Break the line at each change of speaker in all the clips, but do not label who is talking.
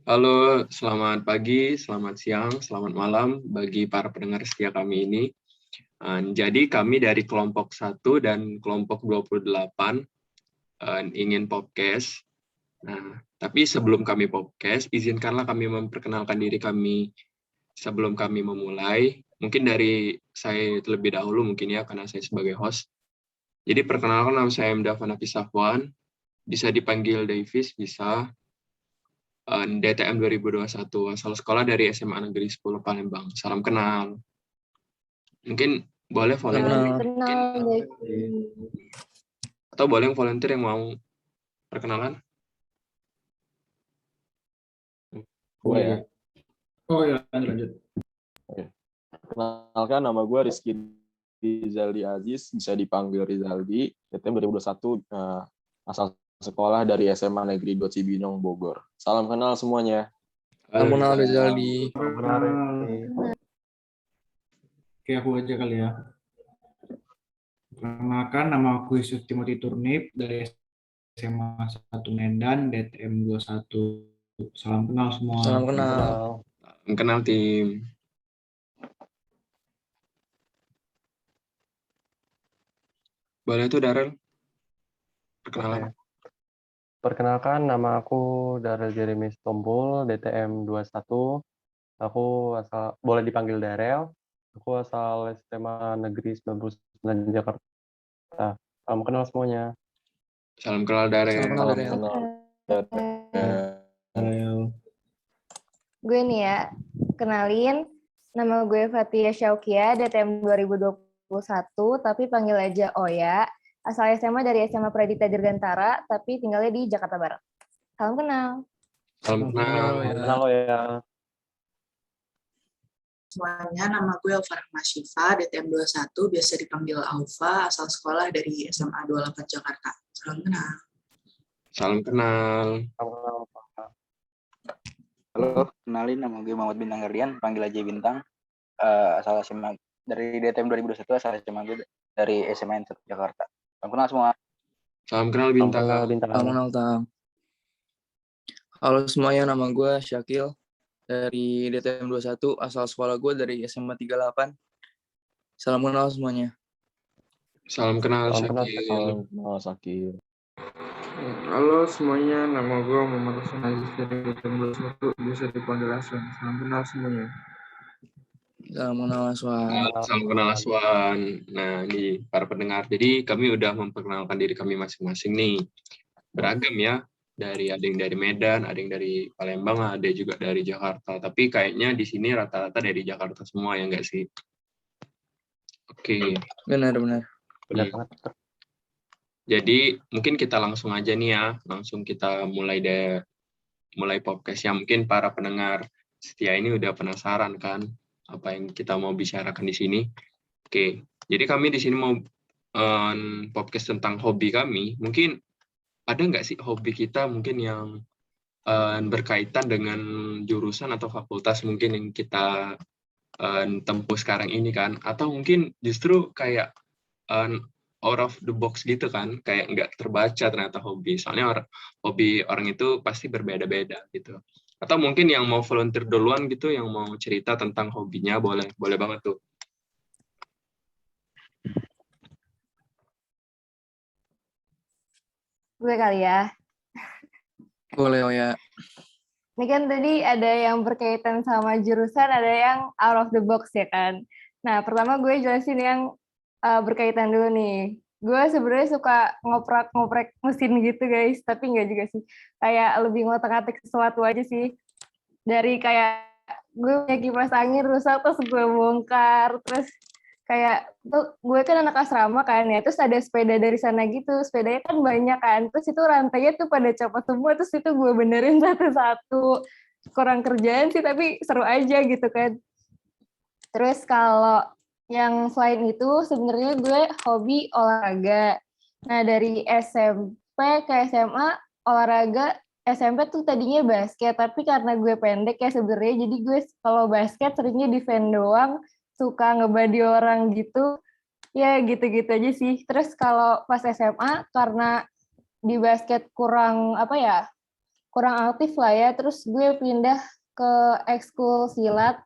Halo, selamat pagi, selamat siang, selamat malam bagi para pendengar setia kami ini. Jadi kami dari kelompok 1 dan kelompok 28 ingin podcast. Nah, tapi sebelum kami podcast, izinkanlah kami memperkenalkan diri kami sebelum kami memulai. Mungkin dari saya terlebih dahulu mungkin ya, karena saya sebagai host. Jadi perkenalkan, nama saya Mdavan Hafiz Safwan, bisa dipanggil Davis, bisa. DTM 2021, asal sekolah dari SMA Negeri 10 Palembang. Salam kenal. Mungkin boleh volunteer. Atau boleh yang volunteer yang mau perkenalan?
Gue ya.
Oh ya, lanjut.
Perkenalkan, nama gue Rizky Rizaldi Aziz, bisa dipanggil Rizaldi. DTM 2021, asal sekolah dari SMA Negeri 2 Cibinong, Bogor. Salam kenal semuanya.
Salam kenal Rizaldi.
Oke, aku aja kali ya. Perkenalkan, nama aku Yusuf Timothy Turnip dari SMA 1 Medan, DTM 21. Salam kenal semua.
Salam kenal.
Salam kenal tim. Boleh tuh Darel. Perkenalan.
Perkenalkan, nama aku Darel Jeremy Stompul, DTM 21. Aku asal, boleh dipanggil Darel. Aku asal SMA Negeri 99 Jakarta. Salam kenal semuanya.
Salam kenal Darel.
Salam kenal Darel.
Gue nih ya, kenalin, nama gue Fatia Syaukia, DTM 2021, tapi panggil aja Oya. Asal SMA dari SMA Pradita Dirgantara, tapi tinggalnya di Jakarta Barat. Salam kenal.
Salam kenal.
Kenal lo ya.
Semuanya, nama gue Alfa Rahmasyifa, DTM 21, biasa dipanggil Alfa, asal sekolah dari SMA 28 Jakarta. Salam kenal.
Salam kenal.
Halo, kenalin, nama gue Muhammad Bintang Gardian, panggil aja Bintang. Asal SMA dari DTM 2021, asal SMA gue dari SMA 1 Jakarta. Salam kenal semua.
Salam kenal Bintang.
Salam kenal Tang. Halo semuanya, nama gue Syakil dari DTM 21, asal sekolah gue dari SMA 38. Salam kenal semuanya.
Salam kenal Syakil.
Salam kenal Syakil.
Halo semuanya, nama gue Muhammad Hasan Aziz dari DTM 21, bisa dipanggil Aswan. Salam kenal semuanya.
Salam kenal Aswan.
Salam kenal Aswan. Nah, ini para pendengar. Jadi kami udah memperkenalkan diri kami masing-masing nih. Beragam ya. Ada yang dari Medan, ada yang dari Palembang, ada juga dari Jakarta. Tapi kayaknya di sini rata-rata dari Jakarta semua, ya nggak sih? Oke.
Benar.
Jadi mungkin kita langsung aja nih ya. Langsung kita mulai podcastnya. Mungkin para pendengar setia ini udah penasaran kan apa yang kita mau bicarakan di sini. Oke. Jadi kami di sini mau podcast tentang hobi kami. Mungkin ada nggak sih hobi kita mungkin yang berkaitan dengan jurusan atau fakultas mungkin yang kita tempuh sekarang ini kan, atau mungkin justru kayak out of the box gitu kan, kayak nggak terbaca ternyata hobi, soalnya hobi orang itu pasti berbeda-beda gitu. Atau mungkin yang mau volunteer duluan gitu, yang mau cerita tentang hobinya, boleh banget tuh.
Gue kali ya.
Boleh ya.
Ini kan tadi ada yang berkaitan sama jurusan, ada yang out of the box ya kan. Nah, pertama gue jelasin yang berkaitan dulu nih. Gue sebenarnya suka ngoprek mesin gitu guys, tapi enggak juga sih. Kayak lebih ngotak-ngatik sesuatu aja sih. Dari kayak gue punya kipas angin rusak terus gue bongkar, terus kayak tuh gue kan anak asrama kan ya, terus ada sepeda dari sana gitu, sepedanya kan banyak kan, terus itu rantainya tuh pada copot semua, terus itu gue benerin satu-satu. Kurang kerjaan sih tapi seru aja gitu kan. Terus kalau yang selain itu sebenarnya gue hobi olahraga. Nah dari SMP ke SMA olahraga, SMP tuh tadinya basket, tapi karena gue pendek ya sebenarnya, jadi gue kalau basket seringnya defend doang, suka ngebody orang gitu, ya gitu-gitu aja sih. Terus kalau pas SMA, karena di basket kurang kurang aktif lah ya. Terus gue pindah ke ekskul silat.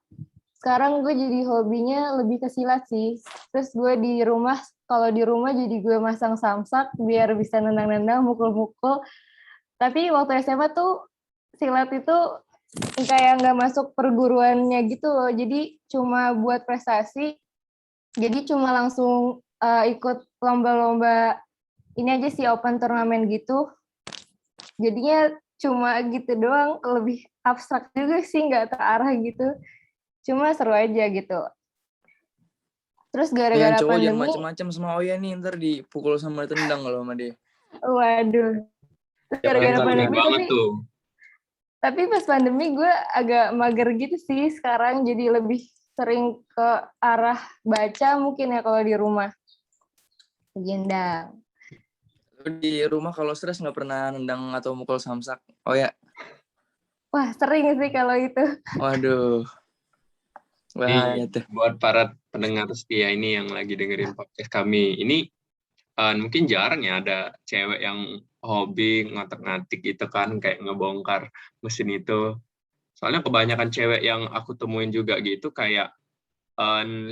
Sekarang gue jadi hobinya lebih ke silat sih. Terus gue di rumah, kalau di rumah jadi gue masang samsak biar bisa nendang-nendang, mukul-mukul. Tapi waktu SMA tuh silat itu kayak nggak masuk perguruannya gitu loh. Jadi cuma buat prestasi. Jadi cuma langsung ikut lomba-lomba ini aja sih, open turnamen gitu. Jadinya cuma gitu doang, lebih abstrak juga sih, nggak terarah gitu. Cuma seru aja gitu. Terus
Yang
gara-gara
cowok jangan
pandemi,
macem-macem sama Oya nih, ntar dipukul sama tendang kalau sama dia.
waduh. Terus gara-gara
Itu bener
pandemi
banget tuh.
tapi pas pandemi gue agak mager gitu sih sekarang, jadi lebih sering ke arah baca mungkin ya kalau di rumah. Gendang.
Lu di rumah kalau stres nggak pernah nendang atau mukul samsak? Oh ya,
Wah, sering sih kalau itu.
waduh, bahaya
Nih,
tuh.
buat para pendengar setia ini yang lagi dengerin podcast kami, ini mungkin jarang ya ada cewek yang hobi ngotak-ngatik gitu kan, kayak ngebongkar mesin itu. Soalnya kebanyakan cewek yang aku temuin juga gitu kayak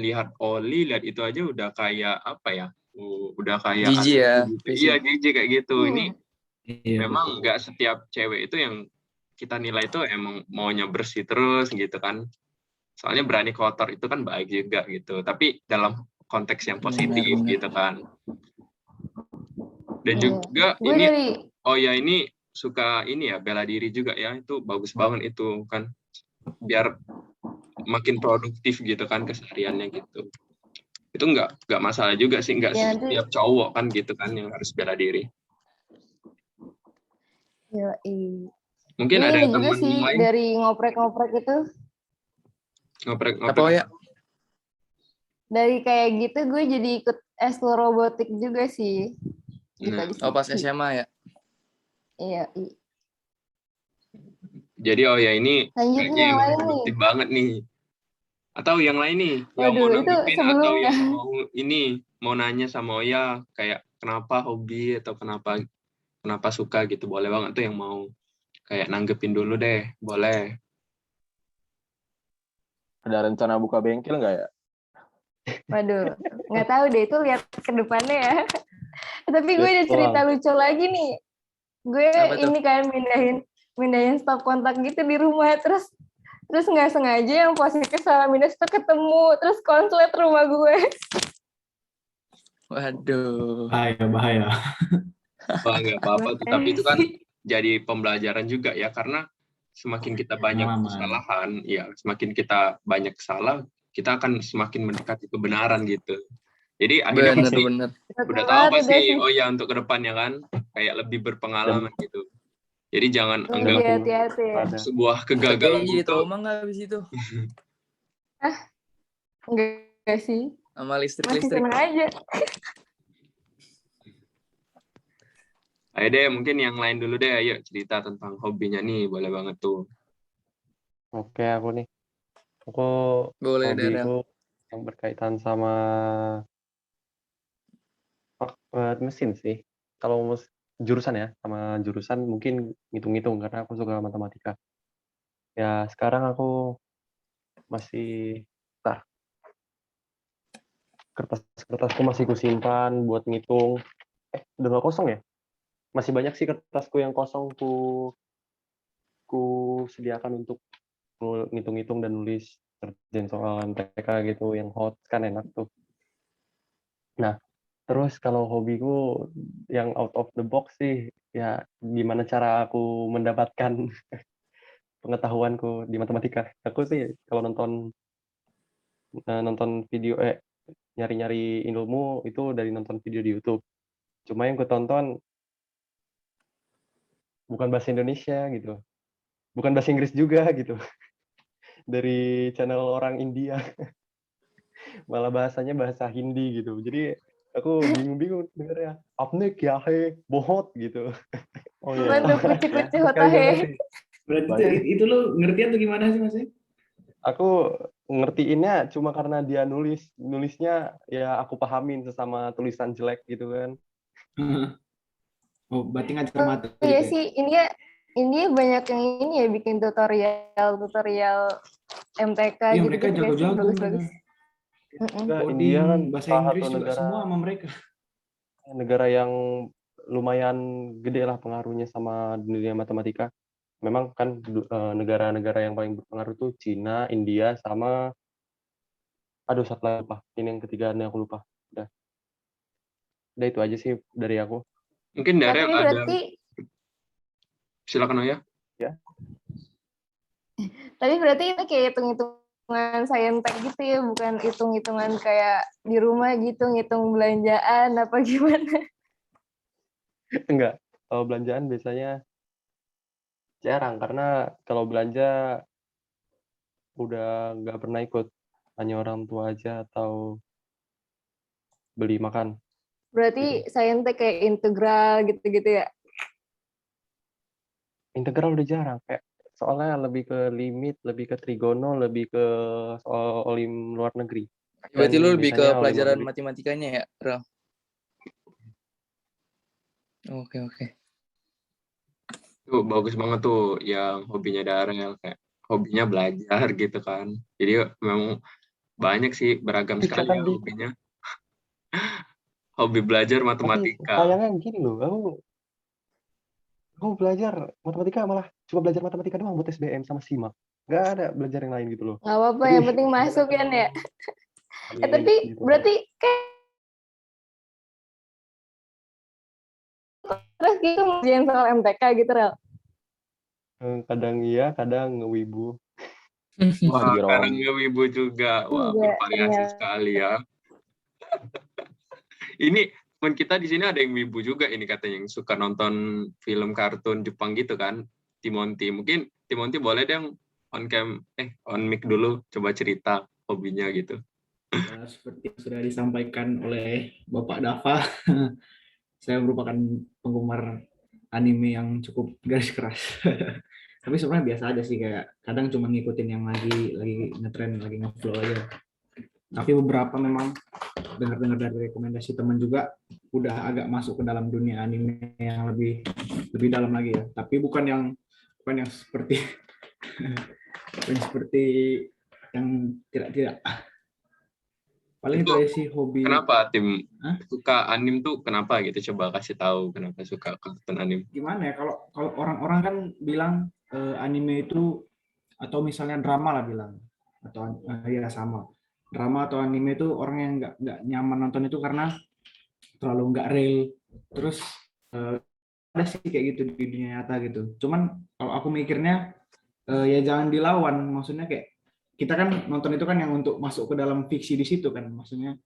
lihat oli, lihat itu aja udah kayak apa ya? Udah kayak
Jijik ya,
gitu.
Visi.
Iya, jijik kayak gitu. Ini
Iya,
memang nggak setiap cewek itu yang kita nilai itu emang maunya bersih terus gitu kan. Soalnya berani kotor itu kan baik juga gitu. Tapi dalam konteks yang positif
Benar.
gitu kan. Dan
Iya.
juga
Gue
ini,
dari
oh ya ini suka ini ya, bela diri juga ya. Itu bagus banget itu kan. Biar makin produktif gitu kan kesehariannya gitu. Itu nggak masalah juga sih, nggak
ya nanti
setiap cowok kan gitu kan yang harus bela diri. Mungkin
ini
ada
juga
teman
sih
yang lain
dari ngoprek-ngoprek itu,
ngoprek-ngoprek.
Apa ya?
dari kayak gitu gue jadi ikut eskul robotik juga sih.
Nah,
Oh pas SMA ya?
Iya.
jadi oh ya ini
Lanjut nih
kayaknya
yang
emang
lain nih.
produktif banget nih. Atau yang lain nih, yang mau
Waduh, itu
nanggepin atau
sebelumnya.
yang mau nanya sama Oya kayak kenapa hobi atau kenapa suka gitu, boleh banget tuh yang mau kayak nanggepin dulu deh, boleh.
Ada rencana buka bengkel nggak ya?
Waduh, nggak tahu deh, itu lihat ke depannya ya. Tapi gue ada cerita lucu lagi nih. Gue
Apa tuh?
ini kan mindahin stop kontak gitu di rumah, terus nggak sengaja yang positif sama minus tuh ketemu, terus konslet rumah gue.
Waduh.
bahaya.
Wah, nggak apa-apa tuh, tapi itu kan jadi pembelajaran juga ya, karena semakin kita banyak kesalahan, ya semakin kita banyak salah, kita akan semakin mendekati kebenaran gitu. Jadi akhirnya pasti
Bener.
udah tahu apa sih, oh ya untuk ke depannya kan, kayak lebih berpengalaman gitu. Jadi jangan anggap
Lebih hati-hati ya.
sebuah kegagalan
Jadi
itu.
trauma nggak habis itu?
Enggak sih.
Sama
Masih
listrik-listrik.
seneng aja.
Ayo deh, mungkin yang lain dulu deh, ayo cerita tentang hobinya nih, boleh banget tuh.
Oke, aku nih. Aku
Boleh Darel.
hobiku yang berkaitan sama mesin sih. Kalau jurusan ya, sama jurusan mungkin ngitung-ngitung karena aku suka matematika. Ya, sekarang aku masih kertasku masih kusimpan buat ngitung. Udah nggak kosong ya? Masih banyak sih kertasku yang kosong ku sediakan untuk ngitung-ngitung dan nulis kerjaan soal MTK gitu yang hot kan enak tuh. Nah, terus kalau hobiku yang out of the box sih ya gimana cara aku mendapatkan pengetahuanku di matematika. Aku sih kalau nonton video nyari-nyari ilmu itu dari nonton video di YouTube. Cuma yang kutonton bukan bahasa Indonesia gitu. Bukan bahasa Inggris juga gitu. Dari channel orang India. Malah bahasanya bahasa Hindi gitu. Jadi aku bingung-bingung dengarnya. Apne kya hai? Bohot gitu.
Oh
Apa tuh kuci-kuci
Sekali nggak
hotahe?
ngerti.
Berarti itu lo ngerti atau gimana sih Mas?
Aku ngertiinnya cuma karena dia nulisnya ya aku pahamin sesama tulisan jelek gitu kan.
Oh, berarti ngajar mata
Iya
gitu ya?
sih, ini ya India banyak yang ini ya bikin tutorial MTK
Iya,
gitu-gitu
mereka
gak sih?
jago-jago
Bagus-bagus.
mereka.
Mm-mm.
Juga India kan
Coding, bahasa
salah
Inggris
satu
juga semua sama mereka.
negara yang lumayan gede lah pengaruhnya sama dunia matematika. Memang kan negara-negara yang paling berpengaruh tuh Cina, India, sama aduh satu lagi lupa. Ini yang ketiga nih aku lupa. Udah itu aja sih dari aku.
Mungkin
Tapi
Darel ada,
berarti
silakan Oya.
Ya.
Tapi berarti itu kayak hitung-hitungan saintek gitu ya, bukan hitung-hitungan kayak di rumah gitu, ngitung belanjaan apa gimana?
Enggak. Kalau belanjaan biasanya jarang karena kalau belanja udah nggak pernah ikut. Hanya orang tua aja atau beli makan.
Berarti saintek kayak integral gitu-gitu ya?
Integral udah jarang. Kayak soalnya lebih ke limit, lebih ke trigono, lebih ke soal olim luar negeri.
Berarti
Dan
lu lebih ke
biasanya olim luar
pelajaran
negeri
matematikanya ya, Ral? Oke.
Tuh bagus banget tuh yang hobinya Darel, kayak hobinya belajar gitu kan. Jadi memang banyak sih, beragam
bisa
sekali
kan
ya
di
hobinya. Hobi belajar
tapi
matematika.
sayangnya gini loh, aku belajar matematika malah cuma belajar matematika doang buat SBM sama SIMAK. Nggak ada belajar yang lain gitu loh.
Nggak apa-apa,
Jadi
yang penting masuk kan ya. Tapi
gitu.
berarti kayak terus gitu ngerjain soal MTK gitu, Rel?
Kadang iya, kadang ngewibu.
Wah,
Wah,
Jero.
kadang ngewibu juga. Wah,
Enggak,
bervariasi
ternyata.
sekali ya. Ini teman kita di sini ada yang wibu juga ini katanya, yang suka nonton film kartun Jepang gitu kan. Timonti. Mungkin Timonti boleh deh on mic dulu coba cerita hobinya gitu.
Seperti yang sudah disampaikan oleh Bapak Dava, saya merupakan penggemar anime yang cukup garis keras. Tapi sebenarnya biasa aja sih, kayak kadang cuma ngikutin yang lagi ngetren, lagi ngeflow aja. Tapi beberapa memang dengar-dengar dari rekomendasi teman juga udah agak masuk ke dalam dunia anime yang lebih dalam lagi ya. Tapi bukan yang seperti seperti yang tidak. Paling itu aja sih hobi.
Kenapa tim suka anim tuh kenapa gitu? Coba kasih tahu kenapa suka kartun anim.
Gimana ya, kalau orang-orang kan bilang anime itu, atau misalnya drama lah bilang, atau ya sama, drama atau anime itu orang yang nggak nyaman nonton itu karena terlalu nggak real. Terus ada sih kayak gitu di dunia nyata gitu. Cuman kalau aku mikirnya ya jangan dilawan. Maksudnya kayak kita kan nonton itu kan yang untuk masuk ke dalam fiksi di situ kan. Maksudnya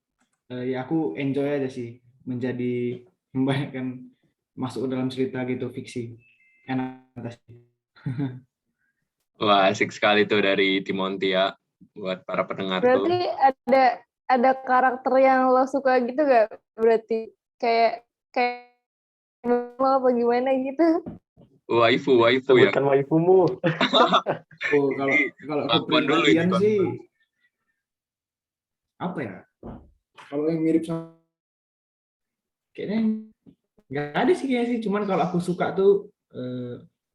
ya aku enjoy aja sih menjadi membayangkan masuk ke dalam cerita gitu, fiksi. Enak sih.
Wah, asik sekali tuh dari Timonti ya buat para pendengar tuh.
Berarti ada karakter yang lo suka gitu gak? Berarti kayak lo apa gimana gitu?
Waifu ya.
Sebutkan waifumu.
Oh, kalau
Dulu ini
kepribadian sih apa ya? Kalau yang mirip sama kayaknya nggak ada sih kayaknya sih. Cuman kalau aku suka tuh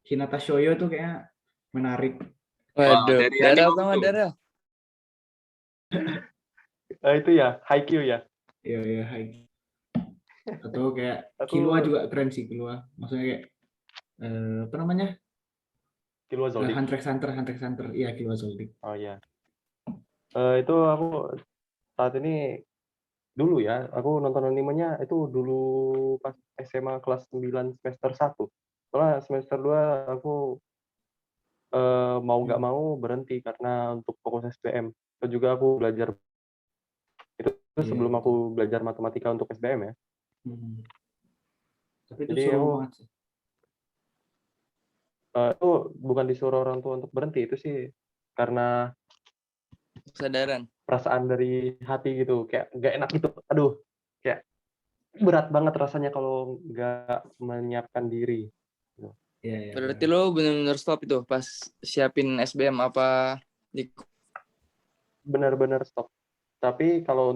Hinata Shoyo tuh kayak menarik.
Waduh,
dari
Darel
anime
tau nggak
tuh.
Darel?
Itu ya, Haikyuu ya.
Iya, atau kayak
Aku
Killua juga keren sih, Killua. Maksudnya kayak apa namanya?
Killua Zoldyck.
Hunter x Hunter. Iya, Killua Zoldyck.
Oh iya. Itu aku saat ini dulu ya, aku nonton animenya itu dulu pas SMA kelas 9 semester 1. Setelah semester 2 aku mau nggak mau berhenti karena untuk fokus SBM. Itu juga aku belajar itu sebelum aku belajar matematika untuk SBM ya.
Tapi itu
Jadi
seru
aku
banget sih.
itu bukan disuruh orang tua untuk berhenti, itu sih karena
Kesadaran.
perasaan dari hati gitu, kayak nggak enak gitu. Aduh, kayak berat banget rasanya kalau nggak menyiapkan diri.
Iya.
Berarti lo benar-benar stop itu pas siapin SBM apa?
Benar-benar stop. Tapi kalau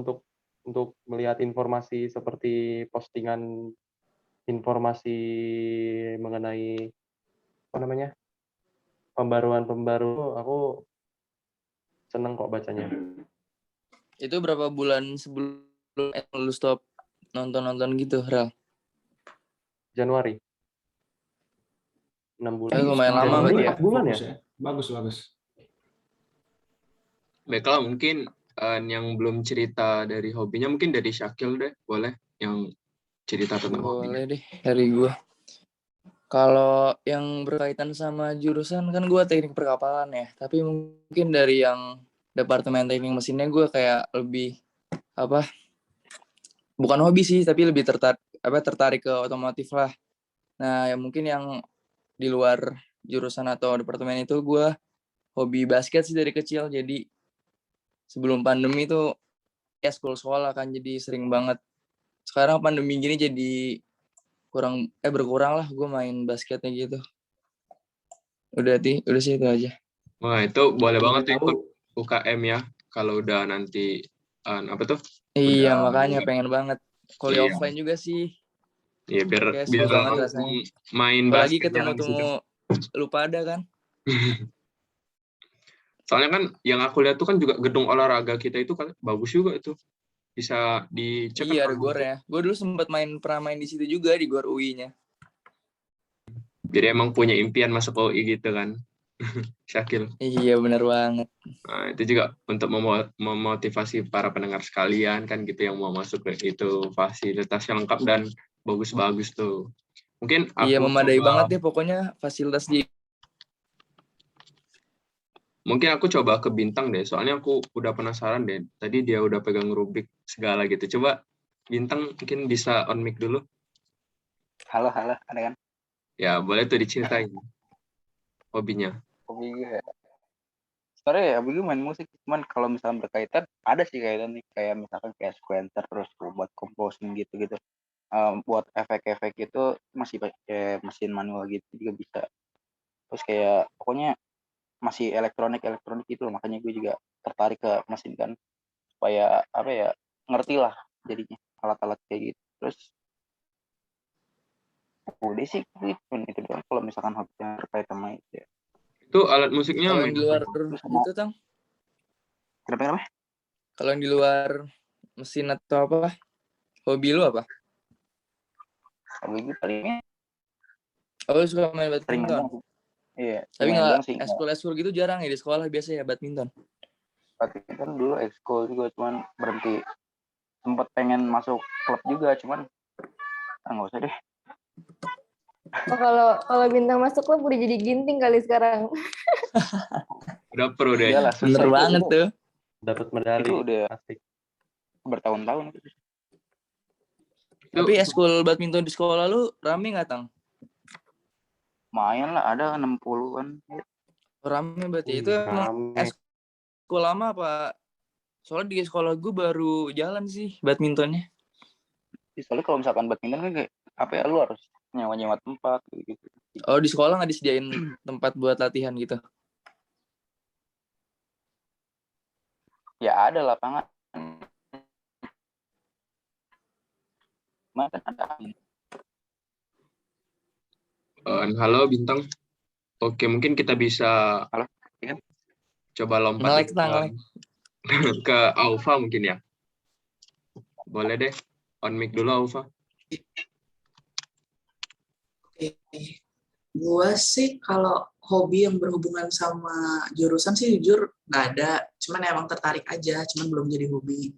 untuk melihat informasi seperti postingan informasi mengenai apa namanya, pembaruan aku seneng kok bacanya.
Itu berapa bulan sebelum lu stop nonton gitu, Rel?
Januari 6 bulan.
Lumayan lama
Januari
berarti ya.
4 bulan ya.
Fokus ya. Bagus.
Baiklah, mungkin yang belum cerita dari hobinya mungkin dari Syakil deh, boleh yang cerita tentang hobinya.
Boleh deh dari gue. Kalau yang berkaitan sama jurusan kan gue teknik perkapalan ya. Tapi mungkin dari yang departemen teknik mesinnya gue kayak lebih bukan hobi sih, tapi lebih tertarik ke otomotif lah. Nah, ya mungkin yang di luar jurusan atau departemen itu gue hobi basket sih dari kecil. Jadi sebelum pandemi itu ya sekolah kan, jadi sering banget. Sekarang pandemi gini jadi berkurang lah gue main basketnya gitu. Udah sih itu aja.
Wah, itu boleh banget tuh
Tahu
ikut UKM ya, kalau udah nanti apa tuh?
Iya,
Udah,
makanya pengen banget. Kuliah
iya.
offline juga sih.
Iya, biar
Kayak seru banget
tahu
rasanya.
main
Apalagi
basketnya langsung.
ketemu lu pada kan.
Soalnya kan yang aku lihat tuh kan juga gedung olahraga kita itu kan bagus juga itu. Bisa dicek
Iya,
kan.
ada gornya. Gue dulu pernah main di situ juga, di Gor UI-nya.
Jadi emang punya impian masuk UI gitu kan. Syakil.
Iya, bener banget.
Nah, itu juga untuk memotivasi para pendengar sekalian kan gitu yang mau masuk ke itu, fasilitasnya lengkap dan bagus-bagus tuh. Mungkin
Iya,
aku
memadai banget deh pokoknya fasilitas di.
Mungkin aku coba ke Bintang deh, soalnya aku udah penasaran deh. Tadi dia udah pegang rubrik segala gitu. Coba Bintang mungkin bisa on mic dulu.
Halo, ada kan?
Ya, boleh tuh diceritain hobinya.
Hobi gue. Sebenarnya ya, hobi gue main musik. Cuman kalau misalnya berkaitan, ada sih kaitan nih. Kayak misalkan kayak sequencer, terus buat composing gitu-gitu. Buat efek-efek itu masih pakai mesin manual gitu juga bisa. Terus kayak pokoknya masih elektronik gitu loh. Makanya gue juga tertarik ke mesin kan. Supaya ngerti lah jadinya alat-alat kayak gitu. Terus udah sih itu doang kalau misalkan hobinya terkait sama itu ya.
Itu alat musiknya
Kalau
main
yang di luar
apa?
gitu, Tang?
Kenapa?
Kalau yang di luar mesin atau apa? Hobi lu apa?
Hobi gue palingnya
Oh, lu suka main
sering
badminton?
main. Iya,
Tapi
main
nggak
doang sih.
eskul gitu jarang ya di sekolah biasa ya badminton.
Badminton dulu ekskul juga, cuman berhenti. Sempat pengen masuk klub juga, cuman nggak usah deh.
Oh, kalau Bintang masuk klub udah jadi ginting kali sekarang.
Udah pro deh.
Iyalah, susah
Bener
itu,
banget tuh.
Dapat medali
itu udah
pasti.
bertahun-tahun.
Tapi eskul badminton di sekolah lu rame nggak, Tang?
Lumayan lah, ada 60-an.
Rame berarti. Itu emang
Rame.
eskul lama apa? Soalnya di sekolah gue baru jalan sih badmintonnya.
Soalnya kalau misalkan badminton kan kayak lu harus nyewa tempat gitu.
Oh, di sekolah nggak disediain tempat buat latihan gitu?
Ya ada lapangan. Mana ada.
Halo Bintang. Oke, mungkin kita bisa
Halo, iya?
coba lompat
Ngelek.
ke Aufa mungkin ya. Boleh deh, on mic dulu Aufa.
Gue sih kalau hobi yang berhubungan sama jurusan sih jujur nggak ada. Cuman emang tertarik aja, cuman belum jadi hobi.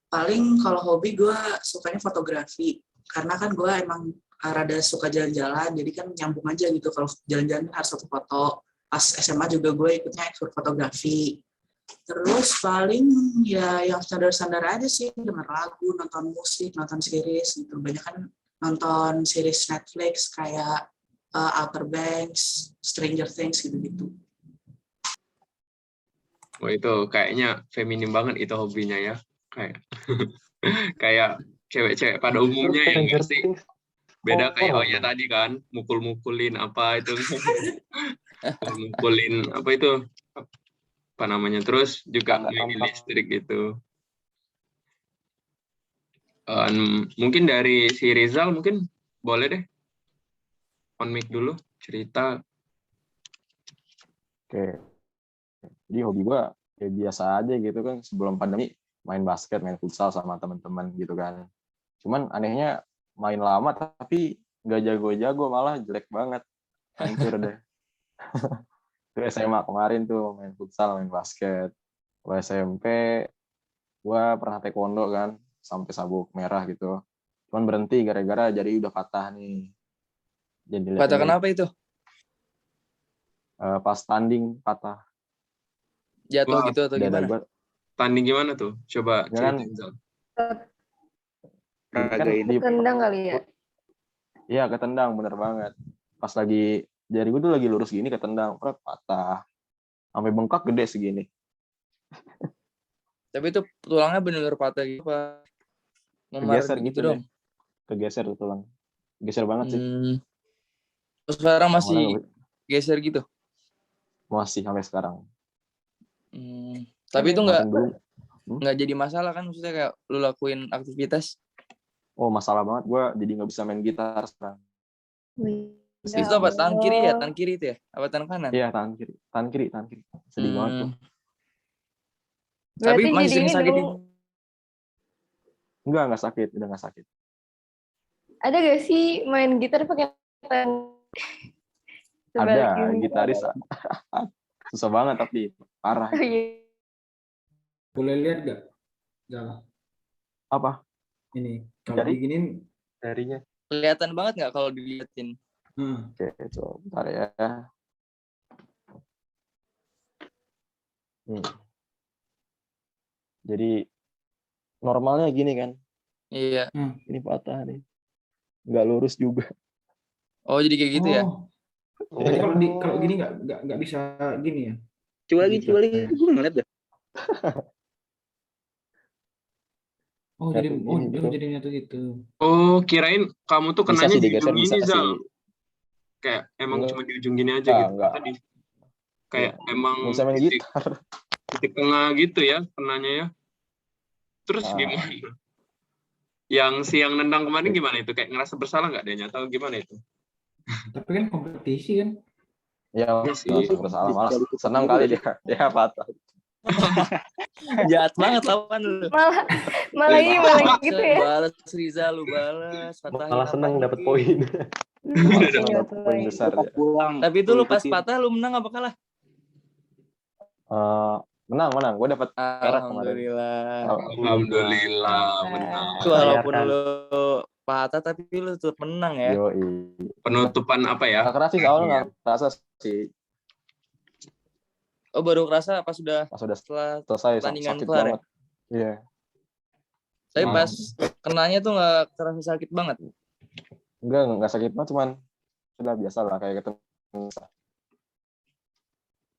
Paling kalau hobi gue sukanya fotografi. Karena kan gue emang rada suka jalan-jalan, jadi kan nyambung aja gitu. Kalau jalan-jalan harus satu foto. Pas SMA juga gue ikutnya ekskul fotografi. Terus paling ya yang standar-standar aja sih, denger lagu, nonton musik, nonton series gitu. Banyak kan nonton series Netflix kayak Outer Banks, Stranger Things gitu-gitu.
Oh itu kayaknya feminim banget itu hobinya ya. Kayak cewek-cewek pada umumnya yang nggak sih. Beda kayak ya tadi kan, mukul-mukulin apa itu. Mukulin apa itu? Apa namanya? Terus juga main listrik gitu. Mungkin dari si Rizal mungkin boleh deh on mic dulu cerita
Oke. Jadi hobi gue ya biasa aja gitu kan, sebelum pandemi main basket, main futsal sama teman-teman gitu kan. Cuman anehnya main lama tapi nggak jago-jago, malah jelek banget. Hancur deh. Itu SMA kemarin tuh main futsal, main basket. Kalau SMP gue pernah taekwondo kan sampai sabuk merah gitu. Cuman berhenti gara-gara jari udah patah nih. Jadi
Patah kenapa itu?
pas tanding patah.
Jatuh
Wah,
gitu atau
Dada
gimana?
gue
Tanding gimana tuh? Coba
ya kan,
ceritain, Zal.
kan
ini.
Tendang kali ya.
iya ketendang, bener banget. Pas lagi jari gue tuh lagi lurus gini ketendang, patah. Sampai bengkak gede segini.
Tapi itu tulangnya bener-bener patah gitu apa? Memar
Kegeser
gitu
gitu
dong.
deh. Kegeser tuh tulang. Geser banget sih.
Terus sekarang
Malah
masih geser gitu.
masih sampai sekarang.
Tapi itu
Makin dulu.
nggak jadi masalah kan, maksudnya kayak lu lakuin aktivitas.
Oh, masalah banget gue jadi nggak bisa main gitar sekarang.
Itu apa? Tangan kiri ya? Tangan kiri itu ya? Apa tangan kanan?
Iya, tangan kiri. Sedih banget tuh.
Tapi
Berarti
masih
jadi
sering
ini
sakit
dong.
itu.
Enggak sakit, udah nggak sakit.
Ada gak sih main gitar pakai tangan?
Ada gitaris. Susah banget tapi parah.
Oh, iya.
Boleh lihat gak? Jalan.
Apa?
Ini kalau
Jari?
diginin.
Jarinya.
Kelihatan banget nggak kalau diliatin?
Oke, coba bentar ya. Jadi normalnya gini kan?
Iya.
Ini patah nih. Nggak lurus juga.
Oh, jadi kayak gitu ya?
Jadi kalau gini nggak bisa gini ya?
Coba lagi, gue ngeliat dah.
Oh, jadi nyatu gitu.
Oh, kirain kamu tuh
Bisa
kenanya
sih
di
digeser,
ujung
bisa
ini, Zal.
sih.
Kayak emang cuma di ujung gini aja gitu.
Enggak.
Kayak emang
Nggak bisa main gitar.
titik tengah gitu ya kenanya ya. Terus gimana? Yang nendang kemarin gimana itu? Kayak ngerasa bersalah nggak dia atau gimana itu?
Tapi kan kompetisi kan?
Ya, nggak bersalah, malah senang kali dia patah.
Jahat banget lawan lu.
Malah gitu ya.
Balas Riza, lu balas.
Malah senang dapat poin.
Dapat poin besar ya.
Tapi itu lu pas patah lu menang apa kalah?
Menang. Gue dapat perak kemarin.
Alhamdulillah menang.
Walaupun lu patah tapi lu tetap menang ya.
Yoi.
Penutupan apa ya?
Nggak keras sih, awalnya nggak kerasa sih.
Oh, baru kerasa pas udah
selesai,
pertandingan
sakit
kelar
banget.
ya?
Iya.
Tapi pas kenanya tuh nggak terasa sakit banget?
Enggak sakit banget, cuman sudah biasa lah kayak ketemu.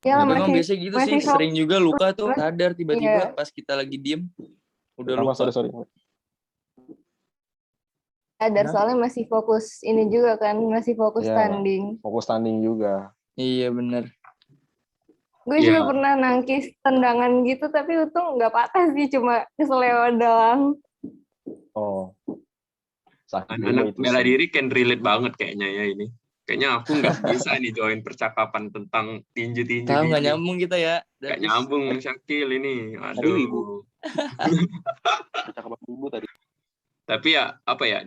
Ya,
tapi emang biasa gitu sih, sering juga luka tuh sadar tiba-tiba pas kita lagi diem udah luka.
Sorry.
Sadar soalnya masih fokus ini juga kan, masih fokus tanding.
Fokus tanding juga.
Iya bener.
Gue juga pernah nangkis tendangan gitu, tapi untung nggak patah sih, cuma keseleo doang.
Oh.
Anak bela diri can relate banget kayaknya ya ini. Kayaknya aku nggak bisa nih join percakapan tentang tinju-tinju.
Tahu nggak nyambung kita ya?
Nggak nyambung Syakil ini. Aduh.
Percakapan ibu tadi.
Tapi ya apa ya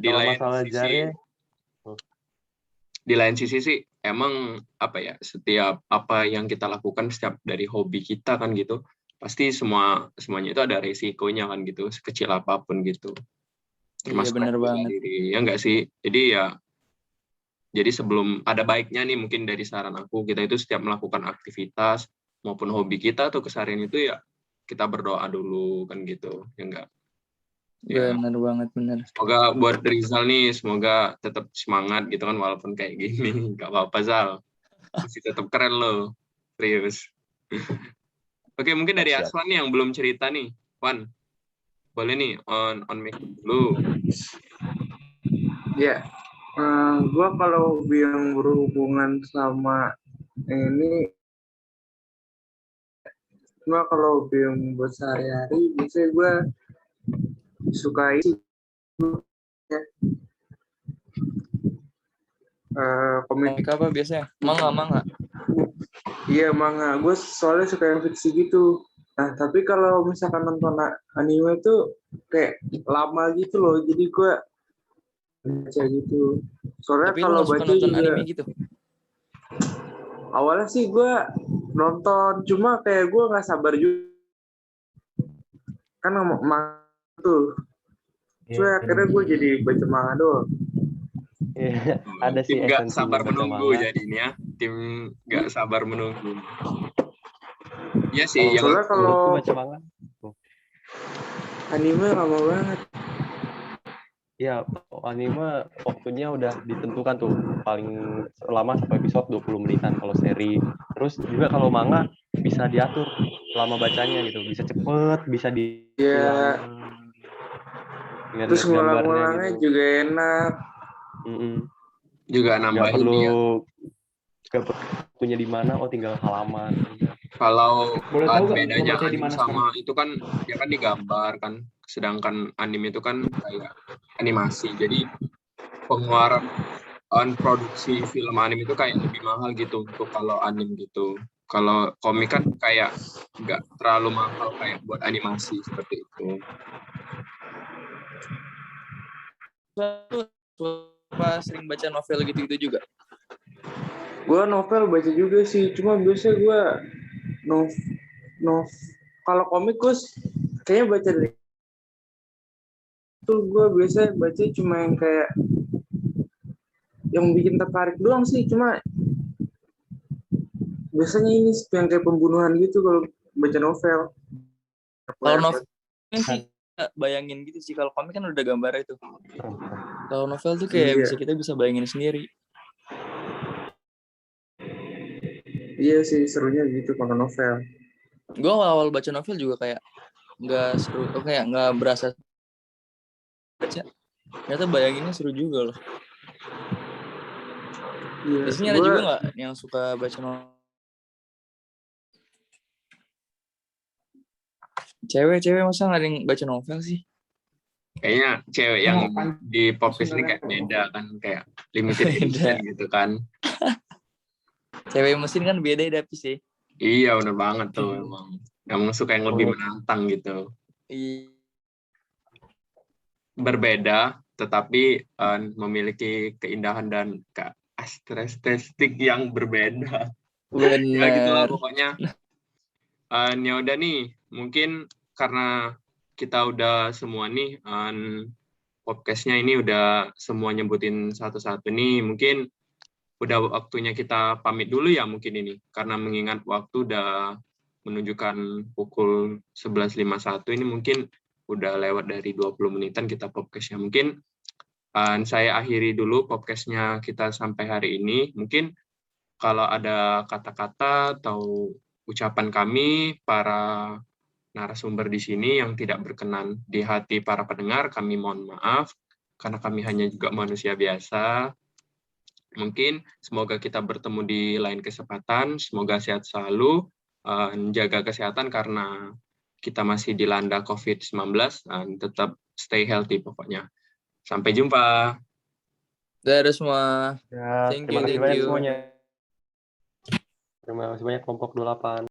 di lain sisi sih emang apa ya, setiap apa yang kita lakukan setiap dari hobi kita kan gitu pasti semuanya itu ada resikonya kan gitu, sekecil apapun gitu. Termasuk
bener banget.
Diri, ya enggak sih? Jadi sebelum ada baiknya nih mungkin dari saran aku, kita itu setiap melakukan aktivitas maupun hobi kita atau keseharian itu ya kita berdoa dulu kan gitu, ya enggak?
Bener banget, bener.
Semoga buat Rizal nih, semoga tetap semangat gitu kan walaupun kayak gini. Gak apa-apa Zal, masih tetap keren lo, serius. Oke, mungkin dari Aswan nih yang belum cerita nih, Wan, boleh nih on mic dulu.
Ya, gue kalau hobi yang berhubungan sama ini, cuma kalau hobi yang buat sehari-hari biasanya gue suka
komik apa biasanya? Manga.
Iya manga, gue soalnya suka yang fiksi gitu. Nah tapi kalau misalkan nonton anime itu kayak lama gitu loh, jadi gue baca gitu. Soalnya
Tapi lu
kalau
nggak suka
baca
nonton
juga
anime gitu?
awalnya sih gue nonton, cuma kayak gue nggak sabar juga kan manga tuh. Cuma akhirnya gue jadi baca manga doang.
Iya, ada sih
Tim nggak
esensinya
sabar
baca
menunggu
manga.
jadinya. Tim nggak sabar menunggu. Iya sih,
Kalau
yang
Soalnya kalau
menurutku baca manga,
anime lama banget.
ya anime waktunya udah ditentukan tuh, paling lama satu episode 20 menitan kalau seri. Terus juga kalau manga bisa diatur lama bacanya gitu, bisa cepet, bisa di
Ya,
lama.
terus
Lihat-lihat gambarnya
ngulang-ngulangnya
gitu.
juga enak.
juga
Nggak
nambahin
perlu
ya.
punya di mana, oh tinggal halaman.
Kalau
Boleh tahu gak lo
bedanya
baca di
anime
mana sekarang?
sama itu kan dia kan digambar kan, sedangkan anime itu kan kayak animasi. Jadi pengeluaran produksi film anime itu kayak lebih mahal gitu untuk kalau anime gitu. Kalau komik kan kayak nggak terlalu mahal kayak buat animasi seperti itu.
Apa sering baca novel gitu-gitu juga?
Gue novel baca juga sih, cuma biasanya gue kalau komik gue kayaknya baca dari itu. Gue biasanya baca cuma yang kayak yang bikin tertarik doang sih, cuma biasanya ini yang kayak pembunuhan gitu kalau baca novel.
Kalau novel sih nggak bayangin gitu sih, kalau komik kan udah gambar itu. Kalau novel tuh kayak
Iya.
kita bisa bayangin sendiri.
Iya sih, serunya gitu kalau novel.
Gue awal-awal baca novel juga kayak nggak seru, kayak nggak berasa baca. Ternyata bayanginnya seru juga loh.
Iya,
Di sini ada juga nggak yang suka baca novel? Cewek masa nggak ada yang baca novel sih?
Kayaknya cewek yang di podcast ini kayak beda kan, kayak limited edition gitu kan.
Cewek mesin kan beda tapi sih.
Iya bener banget tuh emang suka yang lebih menantang gitu. Berbeda tetapi memiliki keindahan dan estetik yang berbeda.
Bener.
Ya gitulah pokoknya. Ya udah nih, mungkin karena kita udah semua nih podcastnya ini udah semua nyebutin satu-satu nih, mungkin udah waktunya kita pamit dulu ya mungkin ini, karena mengingat waktu udah menunjukkan pukul 11.51 ini mungkin udah lewat dari 20 menitan kita podcastnya. Mungkin saya akhiri dulu podcastnya kita sampai hari ini. Mungkin kalau ada kata-kata atau ucapan kami para narasumber di sini yang tidak berkenan di hati para pendengar, kami mohon maaf karena kami hanya juga manusia biasa. Mungkin semoga kita bertemu di lain kesempatan, semoga sehat selalu, jaga kesehatan karena kita masih dilanda COVID-19 dan tetap stay healthy pokoknya. Sampai jumpa.
Dadah semua.
Ya,
Thank
terima kasih
you.
banyak semuanya. Terima kasih banyak kelompok 28.